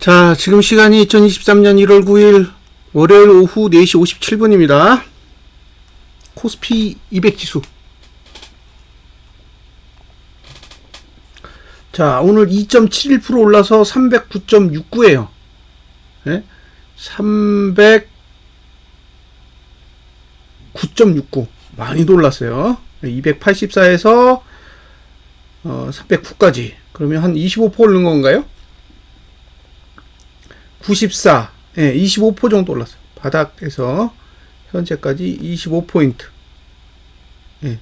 자, 지금 시간이 2023년 1월 9일 월요일 오후 4시 57분입니다. 코스피 200 지수. 자, 오늘 2.71% 올라서 309.69에요. 네? 309.69. 많이도 올랐어요. 284에서 309까지. 그러면 한 25% 오른 건가요? 94, 예, 25% 정도 올랐어요. 바닥에서 현재까지 25포인트. 예.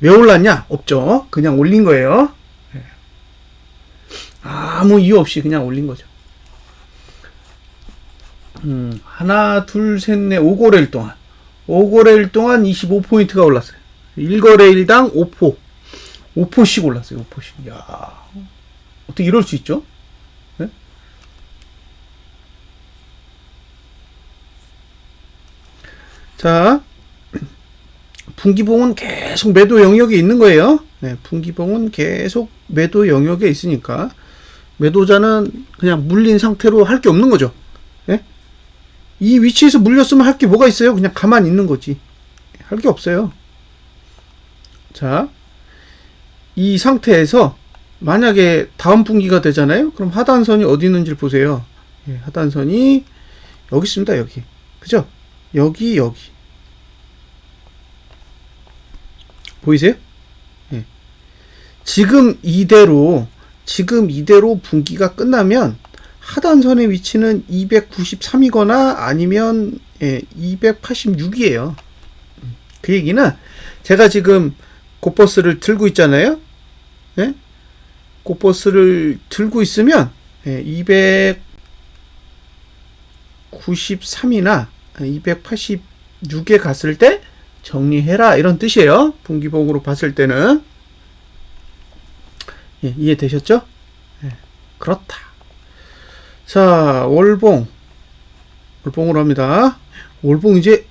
왜 올랐냐? 없죠. 그냥 올린 거예요. 예. 아무 이유 없이 그냥 올린 거죠. 하나, 둘, 셋, 넷, 5거래일 동안. 5거래일 동안 25포인트가 올랐어요. 1거래일당 5포. 5포씩 올랐어요. 5포씩. 야, 어떻게 이럴 수 있죠? 자, 분기봉은 계속 매도 영역에 있는 거예요. 네, 분기봉은 계속 매도 영역에 있으니까 매도자는 그냥 물린 상태로 할 게 없는 거죠. 네? 이 위치에서 물렸으면 할 게 뭐가 있어요? 그냥 가만히 있는 거지. 할 게 없어요. 자, 이 상태에서 만약에 다음 분기가 되잖아요. 그럼 하단선이 어디 있는지 보세요. 예, 하단선이 여기 있습니다. 여기. 그죠? 여기 보이세요? 예. 지금 이대로 분기가 끝나면 하단선의 위치는 293이거나 아니면 286이에요. 그 얘기는 제가 지금 고버스를 들고 있잖아요. 예? 고버스를 들고 있으면 293이나 286에 갔을 때 정리해라 이런 뜻이에요. 분기봉으로 봤을 때는. 예, 이해되셨죠? 예, 그렇다. 자, 월봉으로 합니다. 월봉 이제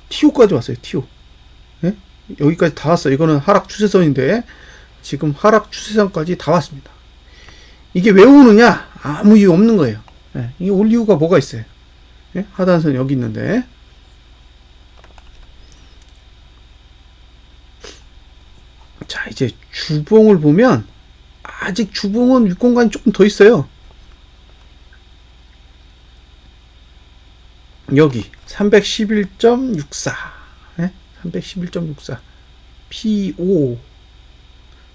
TO까지 왔어요. TO. 예? 여기까지 다 왔어요. 이거는 하락 추세선인데 지금 하락 추세선까지 다 왔습니다. 이게 왜 오느냐? 아무 이유 없는 거예요. 예, 이게 올 이유가 뭐가 있어요? 예? 하단선 여기 있는데. 자, 이제 주봉을 보면 아직 주봉은 윗공간이 조금 더 있어요. 여기 311.64 예? 311.64 P5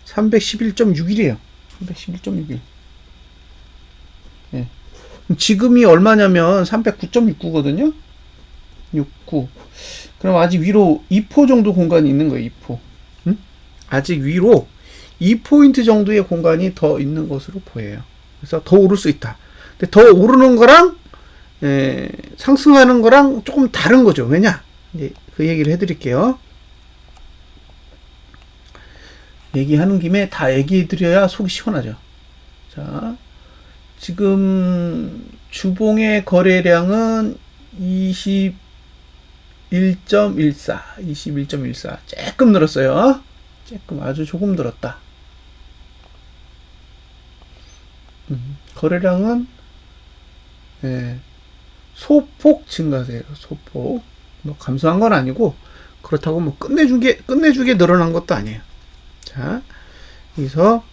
311.61이에요. 311.61. 예. 지금이 얼마냐면 309.69거든요. 69. 그럼 아직 위로 2포 정도 공간이 있는 거예요. 2포. 아직 위로 2포인트 정도의 공간이 더 있는 것으로 보여요. 그래서 더 오를 수 있다. 근데 더 오르는 거랑 상승하는 거랑 조금 다른 거죠. 왜냐? 이제 그 얘기를 해드릴게요. 얘기하는 김에 다 얘기해드려야 속이 시원하죠. 자, 지금 주봉의 거래량은 21.14 조금 늘었어요. 조금 아주 조금 늘었다. 거래량은 소폭 증가세요. 소폭. 뭐 감소한 건 아니고 그렇다고 뭐 끝내주게 늘어난 것도 아니에요. 자, 여기서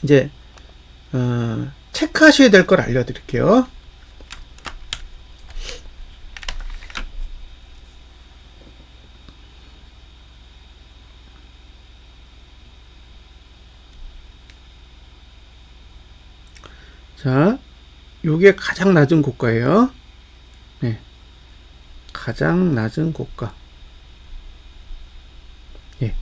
이제 체크하셔야 될 걸 알려드릴게요. 자, 요게 가장 낮은 고가예요. 네. 가장 낮은 고가. 예.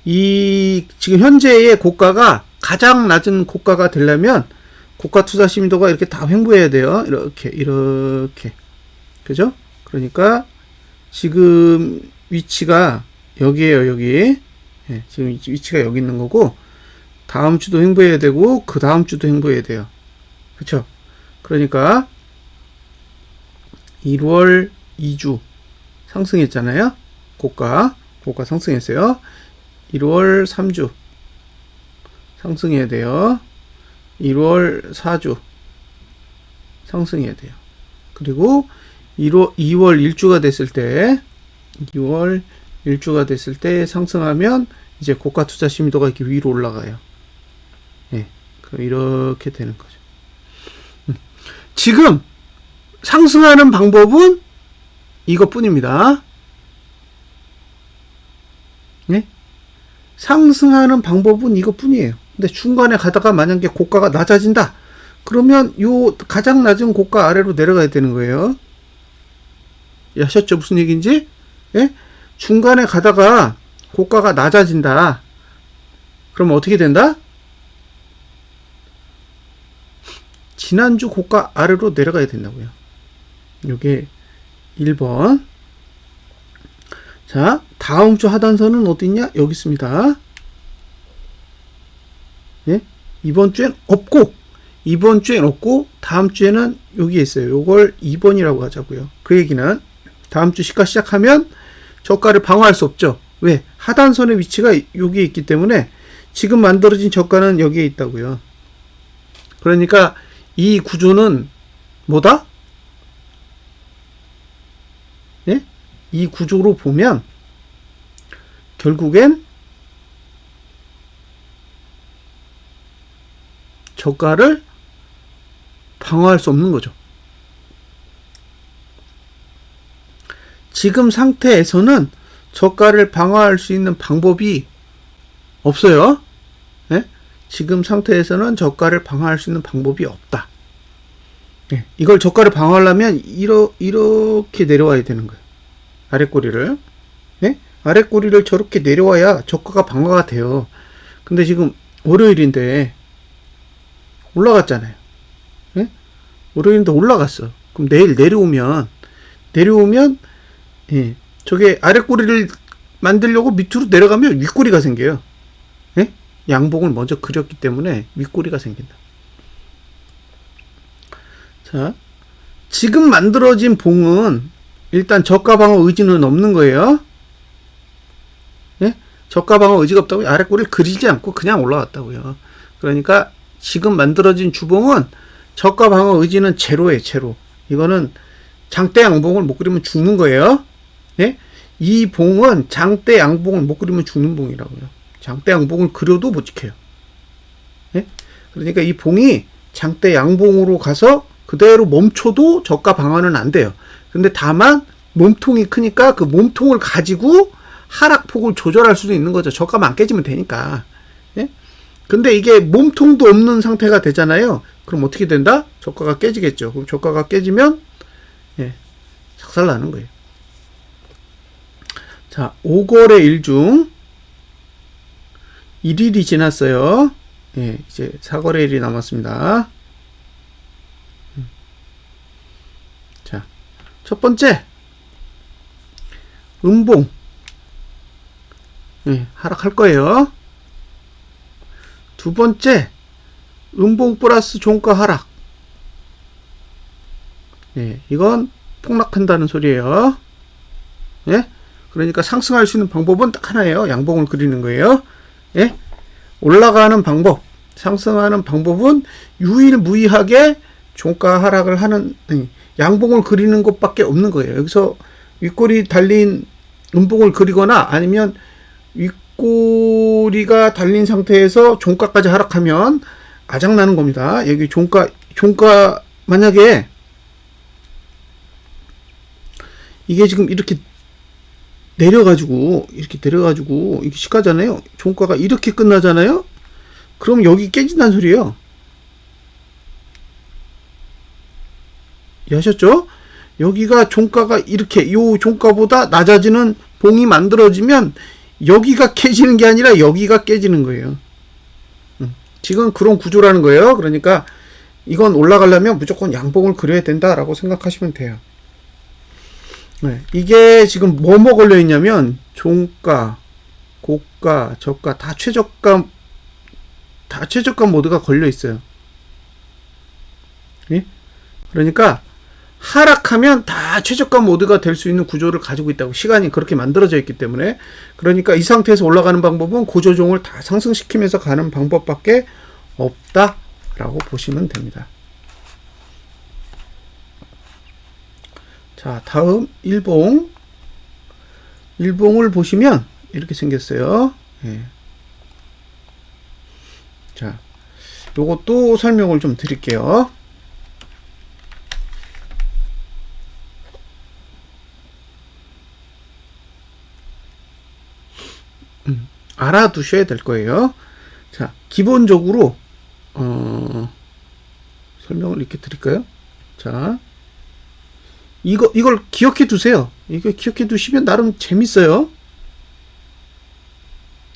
이, 지금 현재의 고가가 가장 낮은 고가가 되려면 고가 투자 심도가 이렇게 다 횡보해야 돼요. 이렇게. 그죠? 그러니까 지금 위치가 여기에요, 여기. 예, 지금 위치가 여기 있는 거고, 다음 주도 횡보해야 되고, 그 다음 주도 횡보해야 돼요. 그쵸? 그러니까 1월 2주 상승했잖아요. 고가 상승했어요. 1월 3주 상승해야 돼요. 1월 4주 상승해야 돼요. 그리고 2월 1주가 됐을 때 2월 1주가 됐을 때 상승하면 이제 고가 투자 심도가 이렇게 위로 올라가요. 예. 이렇게 되는 거죠. 지금 상승하는 방법은 이것뿐입니다. 네? 상승하는 방법은 이것뿐이에요. 근데 중간에 가다가 만약에 고가가 낮아진다. 그러면 요 가장 낮은 고가 아래로 내려가야 되는 거예요. 아셨죠? 무슨 얘기인지? 예? 중간에 가다가 고가가 낮아진다. 그러면 어떻게 된다? 지난주 고가 아래로 내려가야 된다고요. 요게 1번. 자, 다음 주 하단선은 어디 있냐? 여기 있습니다. 예? 이번 주엔 없고 다음 주에는 여기에 있어요. 요걸 2번이라고 하자고요. 그 얘기는 다음 주 시가 시작하면 저가를 방어할 수 없죠. 왜? 하단선의 위치가 여기에 있기 때문에 지금 만들어진 저가는 여기에 있다고요. 그러니까 이 구조는 뭐다? 예? 이 구조로 보면 결국엔 저가를 방어할 수 없는 거죠. 지금 상태에서는 저가를 방어할 수 있는 방법이 없어요. 예? 지금 상태에서는 저가를 방어할 수 있는 방법이 없다. 예. 이걸 저가를 방어하려면 이렇게 내려와야 되는 거예요. 아랫꼬리를. 예? 아랫꼬리를 저렇게 내려와야 저가가 방어가 돼요. 근데 지금 월요일인데 올라갔잖아요. 예? 월요일인데 올라갔어. 그럼 내일 내려오면 예. 저게 아랫꼬리를 만들려고 밑으로 내려가면 윗꼬리가 생겨요. 예? 양봉을 먼저 그렸기 때문에 윗꼬리가 생긴다. 자, 지금 만들어진 봉은 일단 저가 방어 의지는 없는 거예요. 예? 저가 방어 의지가 없다고 아랫꼬리를 그리지 않고 그냥 올라왔다고요. 그러니까 지금 만들어진 주봉은 저가 방어 의지는 제로예요, 제로. 이거는 장대 양봉을 못 그리면 죽는 거예요. 예? 이 봉은 장대 양봉을 못 그리면 죽는 봉이라고요. 장대 양봉을 그려도 못 지켜요. 예? 그러니까 이 봉이 장대 양봉으로 가서 그대로 멈춰도 저가 방어는 안 돼요. 근데 다만 몸통이 크니까 그 몸통을 가지고 하락폭을 조절할 수도 있는 거죠. 저가만 안 깨지면 되니까. 예? 근데 이게 몸통도 없는 상태가 되잖아요. 그럼 어떻게 된다? 저가가 깨지겠죠. 그럼 저가가 깨지면 예, 작살나는 거예요. 자, 5거래 일중 1일이 지났어요. 예, 이제 4거래일이 남았습니다. 자, 첫 번째 음봉 예, 하락할 거예요. 두 번째 음봉 플러스 종가 하락. 예, 이건 폭락한다는 소리예요. 예? 그러니까 상승할 수 있는 방법은 딱 하나예요. 양봉을 그리는 거예요. 예? 올라가는 방법, 상승하는 방법은 유일무이하게 종가 하락을 하는 양봉을 그리는 것밖에 없는 거예요. 여기서 윗꼬리 달린 음봉을 그리거나 아니면 윗꼬리가 달린 상태에서 종가까지 하락하면 아작나는 겁니다. 여기 종가 만약에 이게 지금 이렇게 내려가지고 이렇게 시가잖아요. 종가가 이렇게 끝나잖아요. 그럼 여기 깨진다는 소리예요. 이해하셨죠? 여기가 종가가 이렇게 요 종가보다 낮아지는 봉이 만들어지면 여기가 깨지는 게 아니라 여기가 깨지는 거예요. 지금 그런 구조라는 거예요. 그러니까 이건 올라가려면 무조건 양봉을 그려야 된다라고 생각하시면 돼요. 네, 이게 지금 뭐뭐 걸려 있냐면 종가, 고가, 저가 다 최저가 모드가 걸려 있어요. 예? 그러니까 하락하면 다 최저가 모드가 될 수 있는 구조를 가지고 있다고 시간이 그렇게 만들어져 있기 때문에 그러니까 이 상태에서 올라가는 방법은 고조종을 다 상승시키면서 가는 방법밖에 없다 라고 보시면 됩니다. 자, 다음 일봉을 보시면 이렇게 생겼어요. 예. 자, 요것도 설명을 좀 드릴게요. 알아두셔야 될 거예요. 자, 기본적으로 설명을 이렇게 드릴까요? 자, 이걸 기억해 두세요. 이거 기억해 두시면 나름 재밌어요.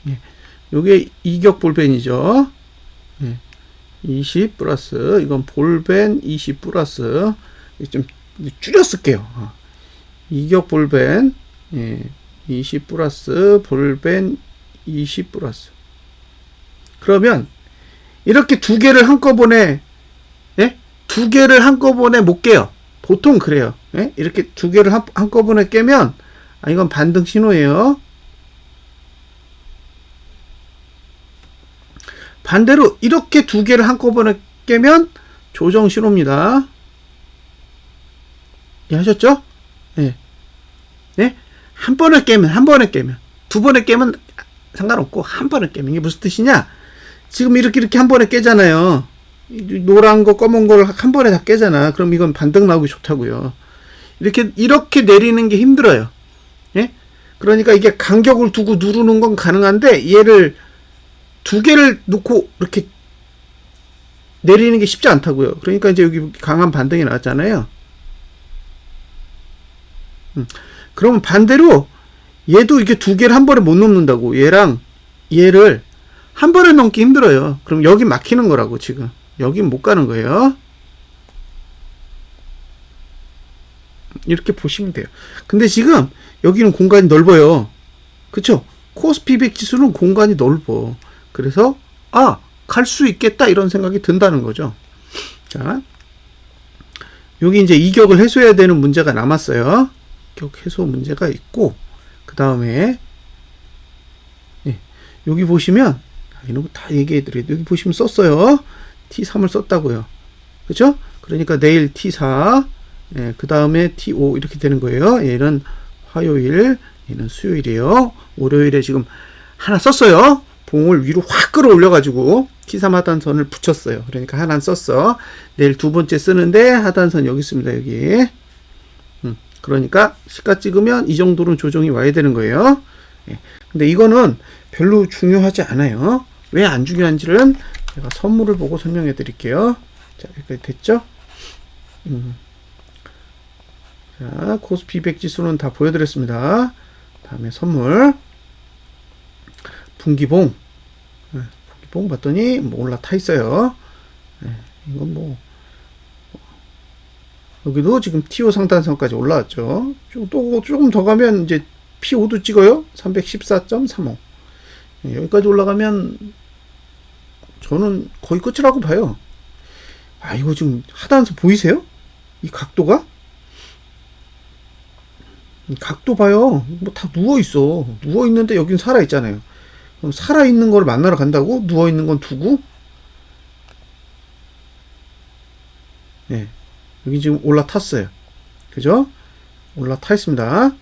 예, 요게 이격 볼벤이죠. 예, 20 플러스, 이건 볼벤 20 플러스, 좀 줄여 쓸게요. 이격 볼벤, 예, 20 플러스, 볼벤 20 플러스. 그러면, 이렇게 두 개를 한꺼번에, 예? 두 개를 한꺼번에 못 깨요. 보통 그래요. 예? 이렇게 두 개를 한꺼번에 깨면, 이건 반등 신호예요. 반대로 이렇게 두 개를 한꺼번에 깨면 조정 신호입니다. 이해하셨죠? 예. 예? 한 번에 깨면, 두 번에 깨면 상관없고, 한 번에 깨면. 이게 무슨 뜻이냐? 지금 이렇게 한 번에 깨잖아요. 노란 거, 검은 걸 한 번에 다 깨잖아. 그럼 이건 반등 나오기 좋다고요. 이렇게 내리는 게 힘들어요. 예? 그러니까 이게 간격을 두고 누르는 건 가능한데, 얘를 두 개를 놓고 이렇게 내리는 게 쉽지 않다고요. 그러니까 이제 여기 강한 반등이 나왔잖아요. 그러면 반대로 얘도 이게 두 개를 한 번에 못 넘는다고. 얘랑 얘를 한 번에 넘기 힘들어요. 그럼 여기 막히는 거라고. 지금 여긴 못 가는 거예요. 이렇게 보시면 돼요. 근데 지금 여기는 공간이 넓어요. 그쵸? 코스피 200 지수는 공간이 넓어. 그래서 갈 수 있겠다 이런 생각이 든다는 거죠. 자, 여기 이제 이격을 해소해야 되는 문제가 남았어요. 이격 해소 문제가 있고, 그 다음에 여기 보시면 이런 거 다 얘기해 드려요. 여기 보시면 썼어요. T3을 썼다고요. 그렇죠? 그러니까 내일 T4, 그 다음에 T5 이렇게 되는 거예요. 얘는 화요일, 얘는 수요일이에요. 월요일에 지금 하나 썼어요. 봉을 위로 확 끌어올려가지고 T3 하단선을 붙였어요. 그러니까 하나 썼어. 내일 두 번째 쓰는데 하단선 여기 있습니다. 여기. 그러니까 시가 찍으면 이 정도는 조정이 와야 되는 거예요. 근데 이거는 별로 중요하지 않아요. 왜 안 중요한지는 제가 선물을 보고 설명해 드릴게요. 자, 여기까지 됐죠? 자, 코스피 200 지수는 다 보여드렸습니다. 다음에 선물. 분기봉 봤더니 뭐 올라타 있어요. 이건 뭐 여기도 지금 T5 상단선까지 올라왔죠. 조금 더 가면 이제 P5도 찍어요. 314.35. 여기까지 올라가면 저는 거의 끝이라고 봐요. 이거 지금 하단선 보이세요? 이 각도가? 각도 봐요. 뭐 다 누워있어. 누워있는데 여긴 살아있잖아요. 그럼 살아있는 걸 만나러 간다고? 누워있는 건 두고? 여기 지금 올라탔어요. 그죠? 올라타 있습니다.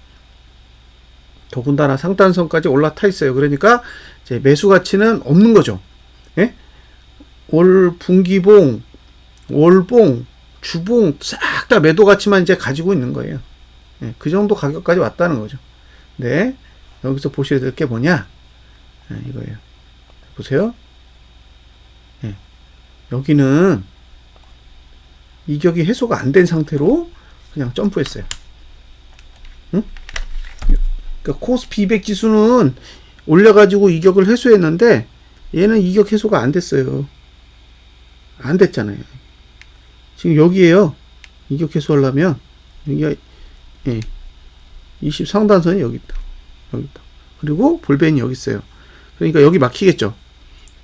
더군다나 상단선까지 올라타 있어요. 그러니까 이제 매수 가치는 없는 거죠. 올 분기봉, 월봉, 주봉 싹 다 매도 가치만 이제 가지고 있는 거예요. 그 정도 가격까지 왔다는 거죠. 네. 여기서 보셔야 될 게 뭐냐? 이거예요. 보세요. 여기는 이격이 해소가 안 된 상태로 그냥 점프했어요. 그러니까 코스피 200 지수는 올려가지고 이격을 해소했는데 얘는 이격 해소가 안 됐어요. 안 됐잖아요. 지금 여기에요. 이격 해소하려면 여기가 20 상단선이 여기 있다. 그리고 볼벤이 여기 있어요. 그러니까 여기 막히겠죠.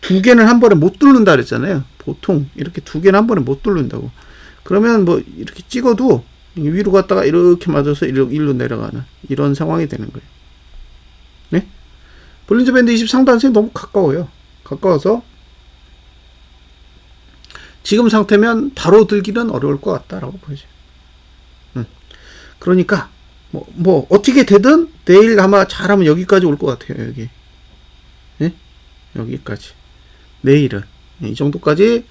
두 개는 한 번에 못 뚫는다 그랬잖아요. 보통 이렇게 두 개는 한 번에 못 뚫는다고. 그러면 뭐 이렇게 찍어도 위로 갔다가 이렇게 맞아서 일로 내려가는 이런 상황이 되는 거예요. 네? 볼린저 밴드 20 상단선이 너무 가까워요. 가까워서 지금 상태면 바로 들기는 어려울 것 같다라고 보여져요. 그러니까 뭐 어떻게 되든 내일 아마 잘하면 여기까지 올 것 같아요. 여기. 예? 여기까지. 내일은 이 정도까지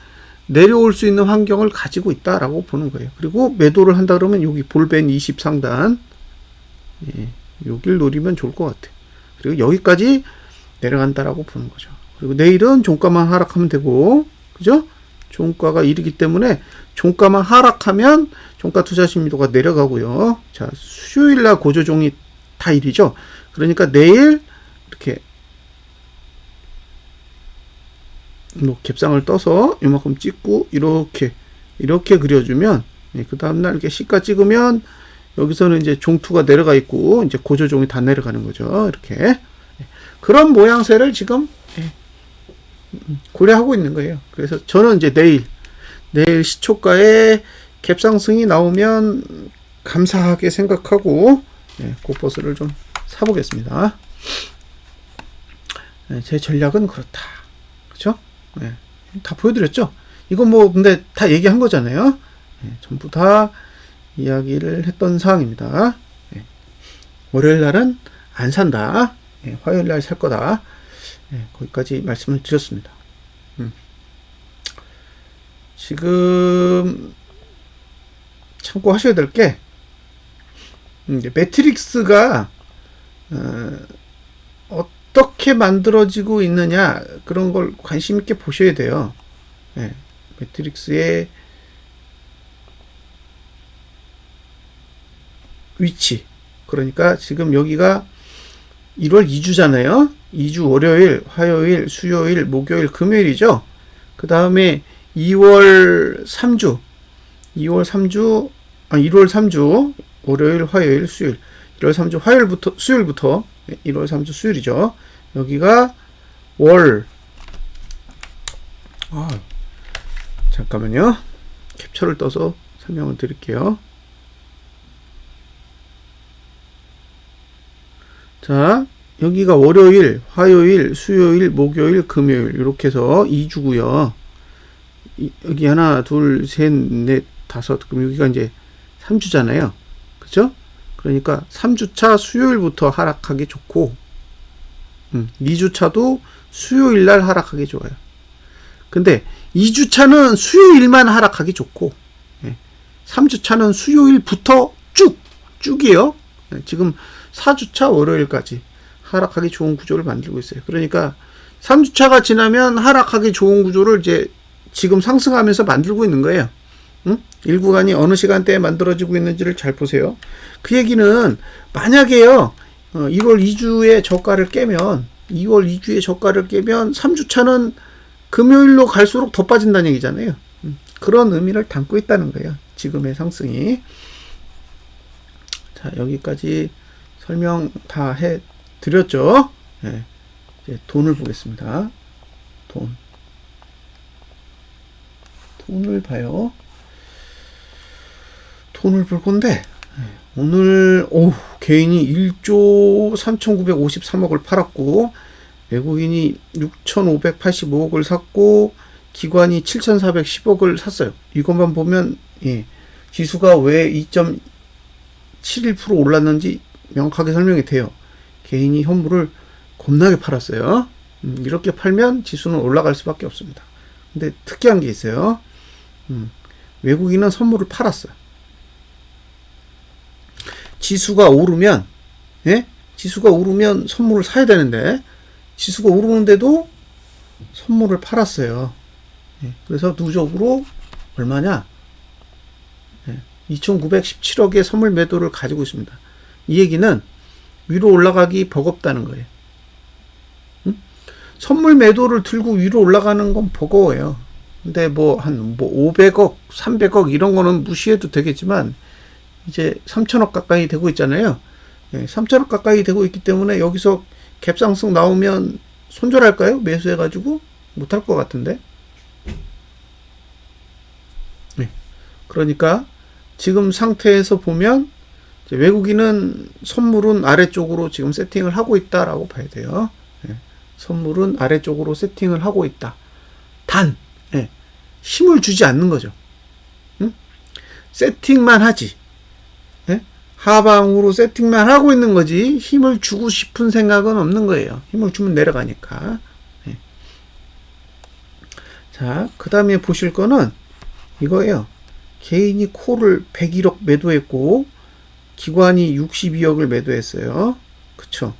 내려올 수 있는 환경을 가지고 있다라고 보는 거예요. 그리고 매도를 한다 그러면 여기 볼벤 20 상단, 예, 여기를 노리면 좋을 것 같아요. 그리고 여기까지 내려간다라고 보는 거죠. 그리고 내일은 종가만 하락하면 되고, 그죠? 종가가 1이기 때문에 종가만 하락하면 종가 투자 심리도가 내려가고요. 자, 수요일날 고조종이 다 1이죠. 그러니까 내일 이렇게 뭐 갭상을 떠서 이만큼 찍고 이렇게 그려주면, 그 다음날 이렇게 시가 찍으면 여기서는 이제 종투가 내려가 있고 이제 고조종이 다 내려가는 거죠. 이렇게 그런 모양새를 지금 고려하고 있는 거예요. 그래서 저는 이제 내일 시초가에 갭상승이 나오면 감사하게 생각하고 고버스를 좀 사보겠습니다. 제 전략은 그렇다. 그렇죠? 다 보여드렸죠? 이건 뭐 근데 다 얘기한 거잖아요. 전부 다 이야기를 했던 사항입니다. 월요일 날은 안 산다. 화요일 날 살 거다. 거기까지 말씀을 드렸습니다. 지금 참고하셔야 될 게 매트릭스가 어떻게 만들어지고 있느냐 그런 걸 관심 있게 보셔야 돼요. 매트릭스의 위치. 그러니까 지금 여기가 1월 2주잖아요. 2주 월요일, 화요일, 수요일, 목요일, 금요일이죠. 그 다음에 1월 3주, 월요일, 화요일, 수요일. 1월 3주 수요일부터 1월 3주 수요일이죠. 여기가 잠깐만요. 캡처를 떠서 설명을 드릴게요. 자, 여기가 월요일, 화요일, 수요일, 목요일, 금요일 이렇게 해서 2주고요. 여기 하나, 둘, 셋, 넷, 다섯. 그럼 여기가 이제 3주잖아요. 그죠? 그러니까 3주차 수요일부터 하락하기 좋고 2주차도 수요일 날 하락하기 좋아요. 근데 2주차는 수요일만 하락하기 좋고 3주차는 수요일부터 쭉이에요. 지금 4주차 월요일까지 하락하기 좋은 구조를 만들고 있어요. 그러니까 3주차가 지나면 하락하기 좋은 구조를 이제 지금 상승하면서 만들고 있는 거예요. 일구간이 어느 시간대에 만들어지고 있는지를 잘 보세요. 그 얘기는 만약에요 2월 2주의 저가를 깨면 3주차는 금요일로 갈수록 더 빠진다는 얘기잖아요. 그런 의미를 담고 있다는 거예요. 지금의 상승이. 자, 여기까지 설명 다 해드렸죠. 이제 돈을 보겠습니다. 돈을 봐요. 돈을 볼 건데 오늘 개인이 1조 3,953억을 팔았고 외국인이 6,585억을 샀고 기관이 7,410억을 샀어요. 이것만 보면 지수가 왜 2.71% 올랐는지 명확하게 설명이 돼요. 개인이 현물을 겁나게 팔았어요. 이렇게 팔면 지수는 올라갈 수밖에 없습니다. 근데 특이한 게 있어요. 외국인은 선물을 팔았어요. 지수가 오르면 선물을 사야 되는데 지수가 오르는데도 선물을 팔았어요. 그래서 누적으로 얼마냐? 2,917억의 선물 매도를 가지고 있습니다. 이 얘기는 위로 올라가기 버겁다는 거예요. 선물 매도를 들고 위로 올라가는 건 버거워요. 근데 뭐 500억, 300억 이런 거는 무시해도 되겠지만 이제 3천억 가까이 되고 있잖아요. 3천억 가까이 되고 있기 때문에 여기서 갭상승 나오면 손절할까요? 매수해가지고 못할 것 같은데. 그러니까 지금 상태에서 보면 외국인은 선물은 아래쪽으로 지금 세팅을 하고 있다라고 봐야 돼요. 선물은 아래쪽으로 세팅을 하고 있다. 힘을 주지 않는 거죠. 응? 세팅만 하지. 예? 하방으로 세팅만 하고 있는 거지 힘을 주고 싶은 생각은 없는 거예요. 힘을 주면 내려가니까. 예. 자, 그 다음에 보실 거는 이거예요. 개인이 콜을 101억 매도했고 기관이 62억을 매도했어요. 그쵸?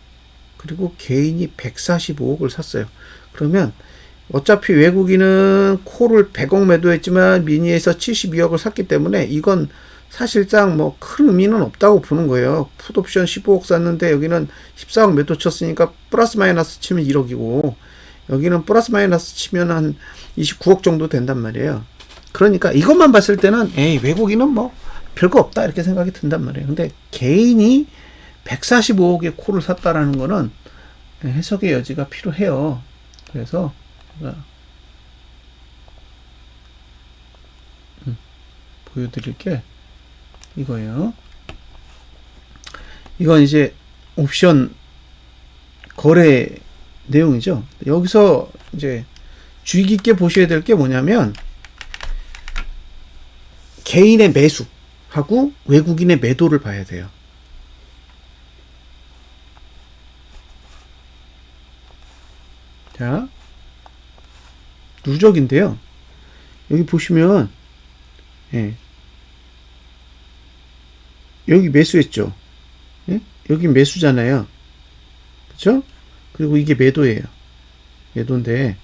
그리고 개인이 145억을 샀어요. 그러면 어차피 외국인은 콜을 100억 매도했지만 미니에서 72억을 샀기 때문에 이건 사실상 뭐 큰 의미는 없다고 보는 거예요. 풋옵션 15억 샀는데 여기는 14억 매도 쳤으니까 플러스 마이너스 치면 1억이고 여기는 플러스 마이너스 치면 한 29억 정도 된단 말이에요. 그러니까 이것만 봤을 때는 에이 외국인은 뭐 별거 없다 이렇게 생각이 든단 말이에요. 근데 개인이 145억의 콜을 샀다라는 거는 해석의 여지가 필요해요. 그래서 보여드릴 게 이거예요. 이건 이제 옵션 거래 내용이죠. 여기서 이제 주의 깊게 보셔야 될 게 뭐냐면 개인의 매수하고 외국인의 매도를 봐야 돼요. 자, 누적인데요. 여기 보시면 예. 여기 매수했죠. 예? 여기 매수잖아요. 그쵸? 그리고 이게 매도예요. 매도인데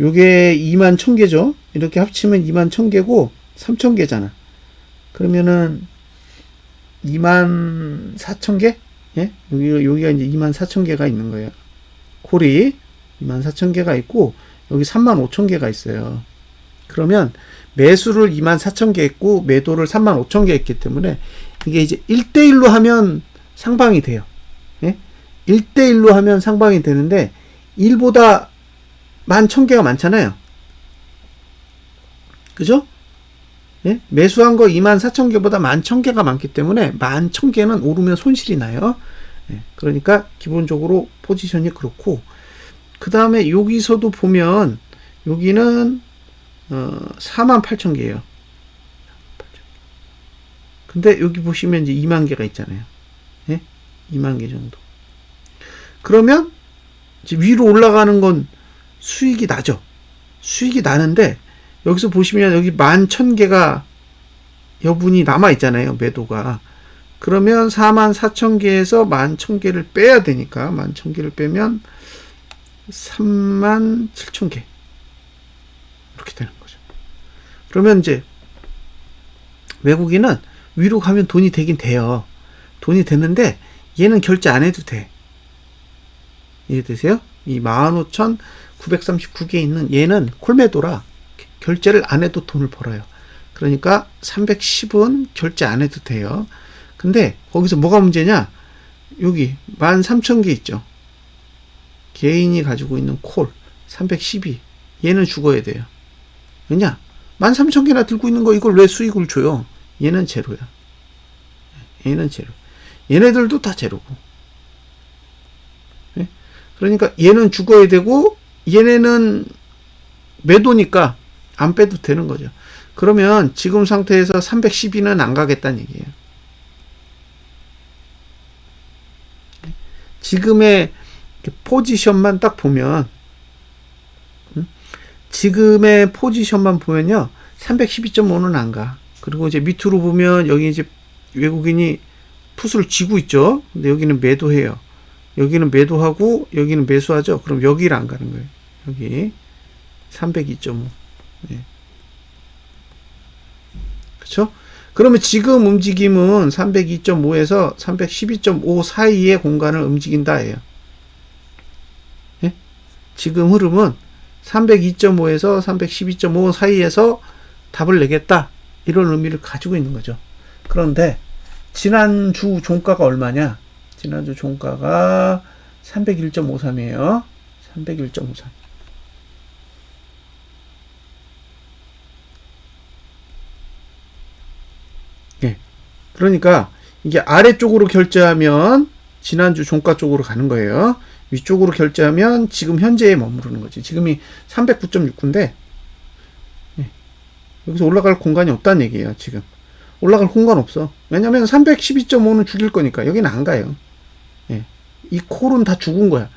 요게 2만 1000개죠. 이렇게 합치면 2만 1000개고 3000개잖아. 그러면은 2만 4000개? 예? 여기가 이제 2만 4000개가 있는 거예요. 콜이 2만 4000개가 있고 여기 3만 5000개가 있어요. 그러면 매수를 2만 4000개 했고 매도를 3만 5000개 했기 때문에 이게 이제 1대1로 하면 상방이 돼요. 예? 1대1로 하면 상방이 되는데 1보다 11,000개가 많잖아요. 그죠? 예? 매수한 거 24,000개보다 11,000개가 많기 때문에 11,000개는 오르면 손실이 나요. 예, 그러니까 기본적으로 포지션이 그렇고 그 다음에 여기서도 보면 여기는 48,000개예요. 근데 여기 보시면 이제 2만 개가 있잖아요. 예? 2만 개 정도. 그러면 이제 위로 올라가는 건 수익이 나죠. 수익이 나는데 여기서 보시면 여기 11,000개가 여분이 남아 있잖아요. 매도가. 그러면 44,000개에서 11,000개를 빼야 되니까 11,000개를 빼면 37,000개 이렇게 되는 거죠. 그러면 이제 외국인은 위로 가면 돈이 되긴 돼요. 돈이 됐는데 얘는 결제 안 해도 돼. 이해되세요? 이 15,939개 있는 얘는 콜매도라 결제를 안 해도 돈을 벌어요. 그러니까 310은 결제 안 해도 돼요. 근데 거기서 뭐가 문제냐? 여기 13,000개 있죠. 개인이 가지고 있는 콜 312 얘는 죽어야 돼요. 왜냐? 13,000개나 들고 있는 거 이걸 왜 수익을 줘요? 얘는 제로야. 얘는 제로. 얘네들도 다 제로고. 네? 그러니까 얘는 죽어야 되고 얘네는 매도니까 안 빼도 되는 거죠. 그러면 지금 상태에서 312는 안 가겠다는 얘기예요. 지금의 포지션만 딱 보면 지금의 포지션만 보면요 312.5는 안 가. 그리고 이제 밑으로 보면 여기 이제 외국인이 풋을 쥐고 있죠. 근데 여기는 매도해요. 여기는 매도하고 여기는 매수하죠. 그럼 여기를 안 가는 거예요. 여기 302.5. 네. 그렇죠? 그러면 지금 움직임은 302.5에서 312.5 사이의 공간을 움직인다예요. 예? 지금 흐름은 302.5에서 312.5 사이에서 답을 내겠다. 이런 의미를 가지고 있는 거죠. 그런데 지난주 종가가 얼마냐? 지난주 종가가 301.53이에요. 301.53. 예. 그러니까 이게 아래쪽으로 결제하면 지난주 종가 쪽으로 가는 거예요. 위쪽으로 결제하면 지금 현재에 머무르는 거지. 지금이 309.69인데 여기서 올라갈 공간이 없다는 얘기예요, 지금. 올라갈 공간 없어. 왜냐면 312.5는 죽일 거니까. 여기는 안 가요. 예. 이 콜은 다 죽은 거야.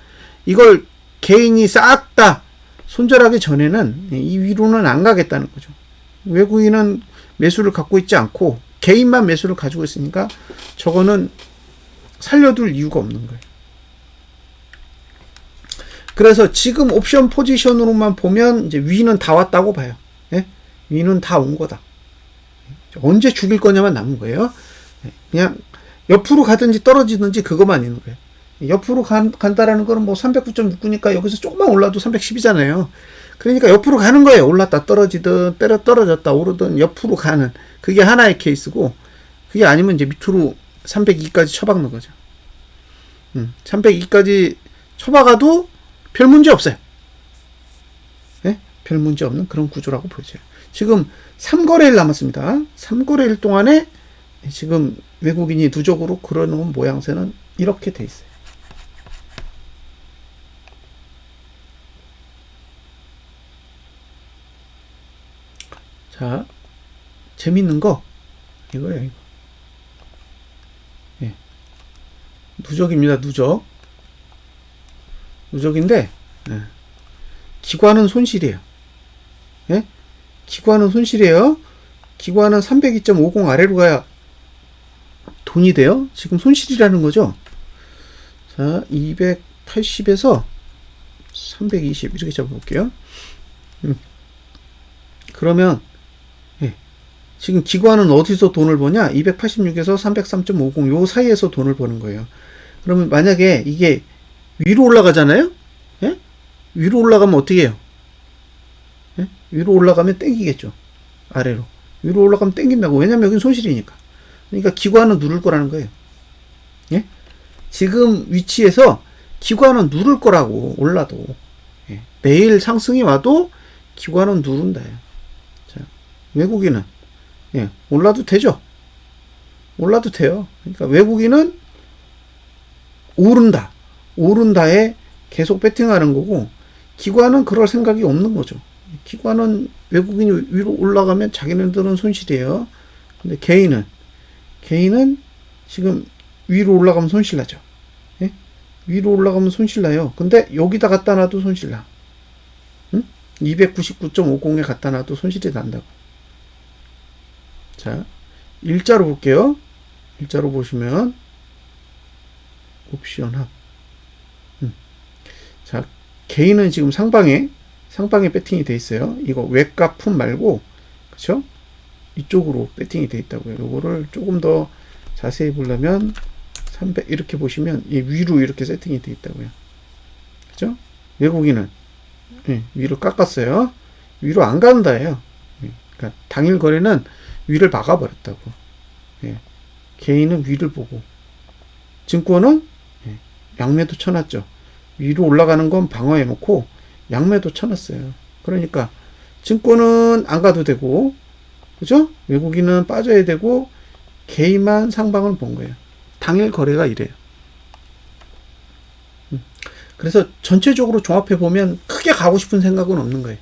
이걸 개인이 싹 다 손절하기 전에는 이 위로는 안 가겠다는 거죠. 외국인은 매수를 갖고 있지 않고 개인만 매수를 가지고 있으니까 저거는 살려둘 이유가 없는 거예요. 그래서 지금 옵션 포지션으로만 보면 이제 위는 다 왔다고 봐요. 예? 위는 다 온 거다. 언제 죽일 거냐만 남은 거예요. 그냥 옆으로 가든지 떨어지든지 그것만 있는 거예요. 옆으로 간다라는 거는 뭐 309.69니까 여기서 조금만 올라도 310이잖아요. 그러니까 옆으로 가는 거예요. 올랐다 떨어지든 떨어졌다 오르든 옆으로 가는 그게 하나의 케이스고, 그게 아니면 이제 밑으로 302까지 쳐박는 거죠. 302까지 쳐박아도 별 문제 없어요. 네? 별 문제 없는 그런 구조라고 보여져요. 지금 3거래일 남았습니다. 3거래일 동안에 지금 외국인이 누적으로 걸어놓은 모양새는 이렇게 돼 있어요. 자, 재밌는 거 이거예요. 이거. 예. 누적입니다. 누적인데 기관은 손실이에요. 예? 기관은 손실이에요. 기관은 302.50 아래로 가야 돈이 돼요. 지금 손실이라는 거죠. 자, 280에서 320 이렇게 잡아볼게요. 그러면 지금 기관은 어디서 돈을 버냐? 286에서 303.50 요 사이에서 돈을 버는 거예요. 그러면 만약에 이게 위로 올라가잖아요? 예? 위로 올라가면 어떻게 해요? 예? 위로 올라가면 땡기겠죠. 아래로. 위로 올라가면 땡긴다고. 왜냐면 여긴 손실이니까. 그러니까 기관은 누를 거라는 거예요. 예? 지금 위치에서 기관은 누를 거라고, 올라도. 예. 내일 상승이 와도 기관은 누른다. 자, 외국인은 예, 올라도 되죠. 올라도 돼요. 그러니까 외국인은 오른다에 계속 배팅하는 거고, 기관은 그럴 생각이 없는 거죠. 기관은 외국인이 위로 올라가면 자기네들은 손실이에요. 근데 개인은 지금 위로 올라가면 손실 나죠. 예? 위로 올라가면 손실 나요. 근데 여기다 갖다 놔도 손실 나. 응? 299.50에 갖다 놔도 손실이 난다고. 자, 일자로 볼게요. 일자로 보시면 옵션 합. 자, 개인은 지금 상방에 배팅이 돼 있어요. 이거 외가 품 말고, 그쵸? 이쪽으로 배팅이 돼 있다고요. 요거를 조금 더 자세히 보려면 300 이렇게 보시면 이 위로 이렇게 세팅이 돼 있다고요. 그죠? 외국인은 위로 깎았어요. 위로 안 간다예요. 그러니까 당일 거래는 위를 막아버렸다고. 예. 개인은 위를 보고, 증권은 양매도 쳐놨죠. 위로 올라가는 건 방어해놓고 양매도 쳐놨어요. 그러니까 증권은 안 가도 되고, 그죠? 외국인은 빠져야 되고, 개인만 상방을 본 거예요. 당일 거래가 이래요. 그래서 전체적으로 종합해 보면 크게 가고 싶은 생각은 없는 거예요.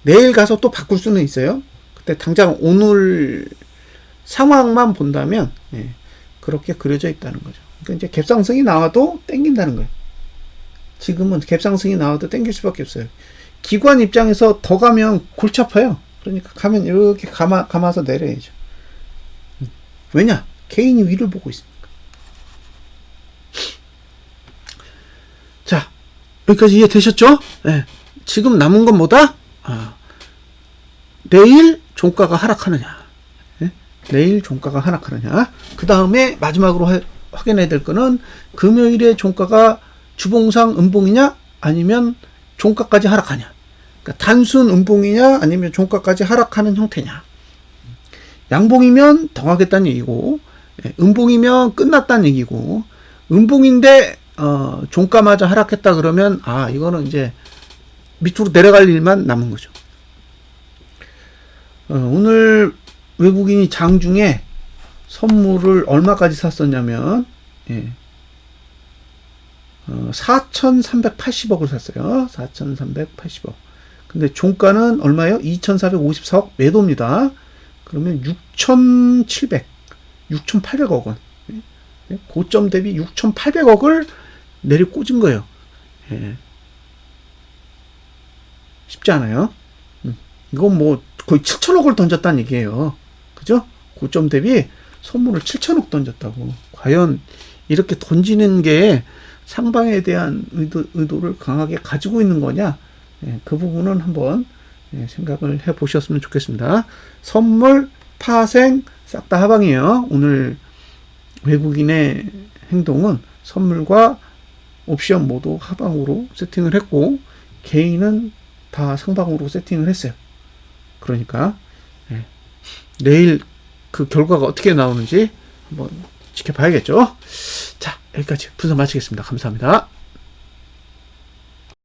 내일 가서 또 바꿀 수는 있어요. 근데 당장 오늘 상황만 본다면 그렇게 그려져 있다는 거죠. 그러니까 이제 갭상승이 나와도 땡긴다는 거예요. 지금은 갭상승이 나와도 땡길 수밖에 없어요. 기관 입장에서 더 가면 골치 아파요. 그러니까 가면 이렇게 감아서 내려야죠. 왜냐? 개인이 위를 보고 있으니까. 자, 여기까지 이해되셨죠? 네. 지금 남은 건 뭐다? 내일 종가가 하락하느냐. 네? 내일 종가가 하락하느냐. 그 다음에 마지막으로 확인해야 될 거는 금요일에 종가가 주봉상 음봉이냐 아니면 종가까지 하락하냐. 그러니까 단순 음봉이냐 아니면 종가까지 하락하는 형태냐. 양봉이면 더 가겠다는 얘기고, 음봉이면 끝났다는 얘기고, 음봉인데 종가마저 하락했다 그러면 이거는 이제 밑으로 내려갈 일만 남은 거죠. 오늘 외국인이 장중에 선물을 얼마까지 샀었냐면 4,380억을 샀어요. 4,380억. 근데 종가는 얼마예요? 2,454억 매도입니다. 그러면 6,700, 6,800억 원. 고점 대비 6,800억을 내리꽂은 거예요. 예. 쉽지 않아요. 이건 뭐 거의 7천억을 던졌다는 얘기예요. 그죠? 고점 대비 선물을 7천억 던졌다고. 과연 이렇게 던지는 게 상방에 대한 의도를 강하게 가지고 있는 거냐? 예, 그 부분은 한번 생각을 해 보셨으면 좋겠습니다. 선물, 파생, 싹 다 하방이에요. 오늘 외국인의 행동은 선물과 옵션 모두 하방으로 세팅을 했고, 개인은 다 상방으로 세팅을 했어요. 그러니까 내일 그 결과가 어떻게 나오는지 한번 지켜봐야겠죠. 자, 여기까지 분석 마치겠습니다. 감사합니다.